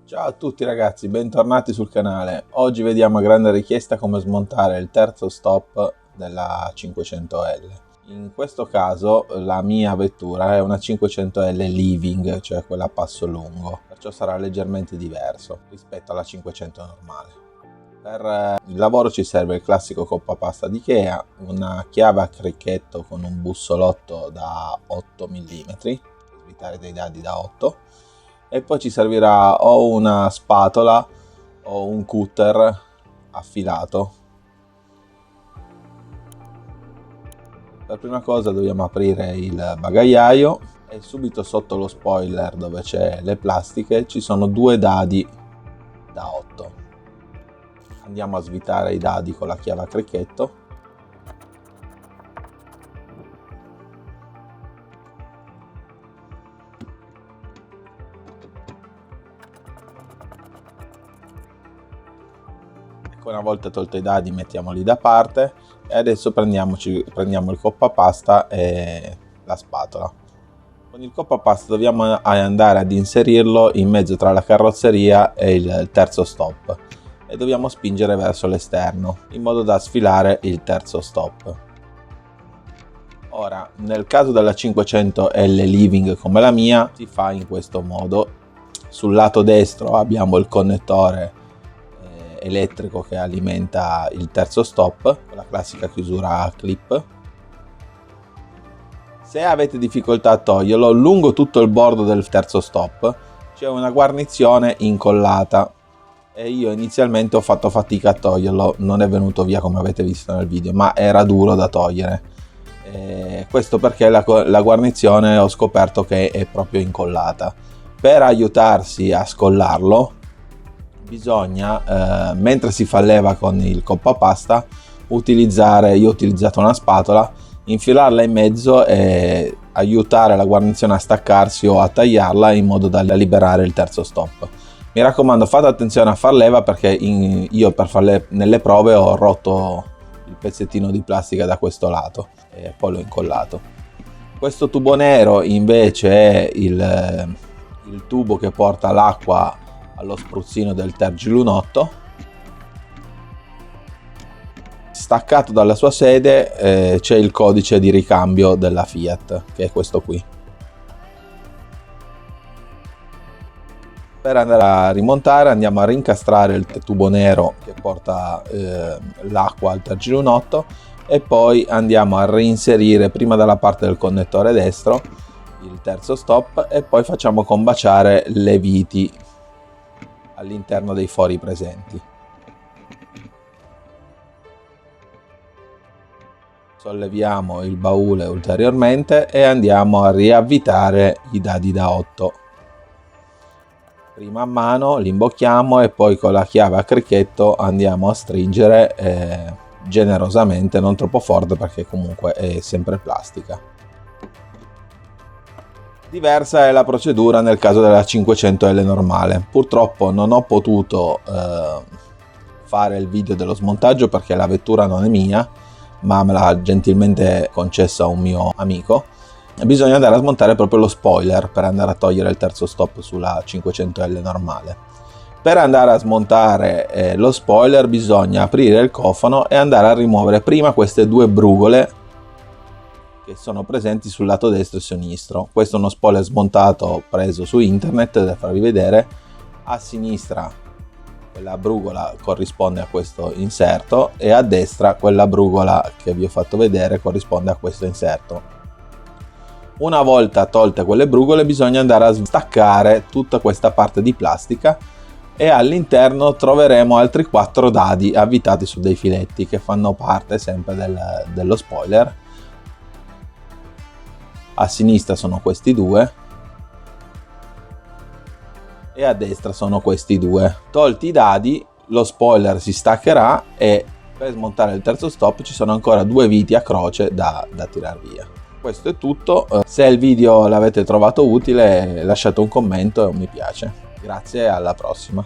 Ciao a tutti ragazzi, bentornati sul canale. Oggi vediamo a grande richiesta come smontare il terzo stop della 500L. In questo caso la mia vettura è una 500L Living, cioè quella a passo lungo, perciò sarà leggermente diverso rispetto alla 500 normale. Per il lavoro ci serve il classico coppapasta di Ikea, una chiave a cricchetto con un bussolotto da 8 mm, per evitare dei dadi da 8, e poi ci servirà o una spatola o un cutter affilato. Per prima cosa dobbiamo aprire il bagagliaio e subito sotto lo spoiler, dove c'è le plastiche, ci sono due dadi da 8. Andiamo a svitare i dadi con la chiave a cricchetto. Una volta tolto i dadi mettiamoli da parte e adesso prendiamo il coppapasta e la spatola. Con il coppapasta dobbiamo andare ad inserirlo in mezzo tra la carrozzeria e il terzo stop e dobbiamo spingere verso l'esterno in modo da sfilare il terzo stop. Ora, nel caso della 500L Living come la mia, si fa in questo modo. Sul lato destro abbiamo il connettore elettrico che alimenta il terzo stop con la classica chiusura a clip. Se avete difficoltà a toglierlo, lungo tutto il bordo del terzo stop c'è una guarnizione incollata e io inizialmente ho fatto fatica a toglierlo, non è venuto via come avete visto nel video, ma era duro da togliere. Questo perché la guarnizione ho scoperto che è proprio incollata. Per aiutarsi a scollarlo bisogna, mentre si fa leva con il coppapasta, io ho utilizzato una spatola, infilarla in mezzo e aiutare la guarnizione a staccarsi o a tagliarla in modo da liberare il terzo stop. Mi raccomando, fate attenzione a far leva perché io per farle nelle prove ho rotto il pezzettino di plastica da questo lato e poi l'ho incollato. Questo tubo nero invece è il tubo che porta l'acqua allo spruzzino del tergilunotto. Staccato dalla sua sede c'è il codice di ricambio della Fiat, che è questo qui. Per andare a rimontare andiamo a rincastrare il tubo nero che porta l'acqua al tergilunotto e poi andiamo a reinserire prima dalla parte del connettore destro il terzo stop e poi facciamo combaciare le viti all'interno dei fori presenti. Solleviamo il baule ulteriormente e andiamo a riavvitare i dadi da 8. Prima a mano li imbocchiamo e poi con la chiave a cricchetto andiamo a stringere generosamente, non troppo forte perché comunque è sempre plastica. Diversa è la procedura nel caso della 500L normale. Purtroppo non ho potuto fare il video dello smontaggio perché la vettura non è mia, ma me l'ha gentilmente concessa un mio amico. Bisogna andare a smontare proprio lo spoiler per andare a togliere il terzo stop sulla 500L normale. Per andare a smontare lo spoiler bisogna aprire il cofano e andare a rimuovere prima queste due brugole che sono presenti sul lato destro e sinistro. Questo è uno spoiler smontato preso su internet, da farvi vedere. A sinistra quella brugola corrisponde a questo inserto e a destra quella brugola che vi ho fatto vedere corrisponde a questo inserto. Una volta tolte quelle brugole bisogna andare a staccare tutta questa parte di plastica e all'interno troveremo altri 4 dadi avvitati su dei filetti che fanno parte sempre dello spoiler. A sinistra sono questi due e a destra sono questi due. Tolti i dadi, lo spoiler si staccherà e per smontare il terzo stop ci sono ancora 2 viti a croce da tirar via. Questo è tutto. Se il video l'avete trovato utile lasciate un commento e un mi piace. Grazie e alla prossima.